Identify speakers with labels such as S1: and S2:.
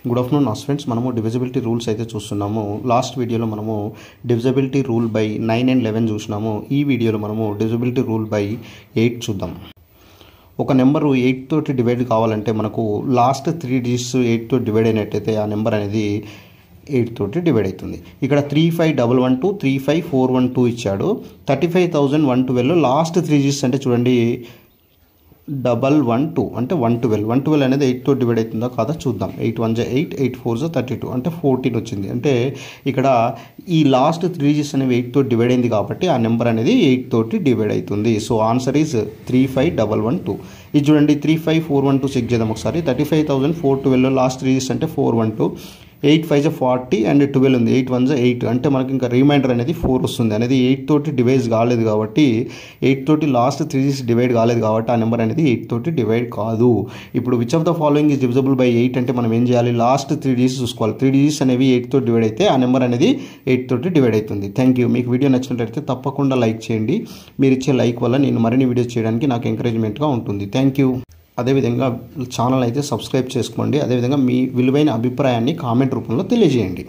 S1: Good afternoon నా friends. మనము divisibility rules అయితే చూస్తున్నాము. లాస్ట్ వీడియోలో మనము డివిజిబిలిటీ రూల్ బై 9 and 11 చూసినాము. ఈ వీడియోలో మనము డివిజిబిలిటీ రూల్ బై 8 చూద్దాం. ఒక నెంబరు 8 తోటి డివైడ్ కావాలంటే మనకు లాస్ట్ 3 డిజిట్స్ 8 తోటి డివైడ్ అయినట్టయితే ఆ నెంబర్ అనేది 8 తోటి డివైడ్ అవుతుంది. ఇక్కడ 3511 35412 ఇచ్చాడు. 35,112 లాస్ట్ 3 డిజిట్స్ అంటే చూడండి 112 అంటే 112 అనేది 8 తో డివైడ్ అవుతుందో కాదా చూద్దాం. 8 1 8 8 4 32 అంటే 14 వచ్చింది. అంటే ఇక్కడ ఈ లాస్ట్ 3 డిజిట్స్ అనేవి 8 తో డివైడ్ అయింది కాబట్టి ఆ నెంబర్ అనేది 8 తోటి డివైడ్ అవుతుంది. So answer is 35112. ఇది చూడండి 35412 చెక్ చేద్దాం ఒకసారి. 35,412 లాస్ట్ 3 డిజిట్స్ అంటే 412, 8 5 40 అండ్ 12 ఉంది. 8 1 8 అంటే మనకి ఇంకా రిమైండర్ అనేది 4 వస్తుంది. అనేది 8 తోటి డివైడ్ కాలేదు కాబట్టి 8 తోటి లాస్ట్ 3 డిజిట్స్ డివైడ్ కాలేదు కాబట్టి ఆ నెంబర్ అనేది 8 తోటి డివైడ్ కాదు. ఇప్పుడు which of the following is divisible by 8 అంటే మనం ఏం చేయాలి? లాస్ట్ 3 డిజిట్స్ చూసుకోవాలి. 3 డిజిట్స్ అనేవి 8 తోటి డివైడ్ అయితే ఆ నెంబర్ అనేది 8 తోటి డివైడ్ అవుతుంది. Thank you. మీకు వీడియో నచ్చినట్లయితే తప్పకుండా లైక్ చేయండి. మీరు ఇచ్చే లైక్ వల్ల నేను మరిన్ని వీడియోస్ చేయడానికి నాకు ఎంకరేజ్మెంట్గా ఉంటుంది. Thank you. అదేవిధంగా ఛానల్ అయితే సబ్స్క్రైబ్ చేసుకోండి. అదేవిధంగా మీ విలువైన అభిప్రాయాన్ని కామెంట్ రూపంలో తెలియజేయండి.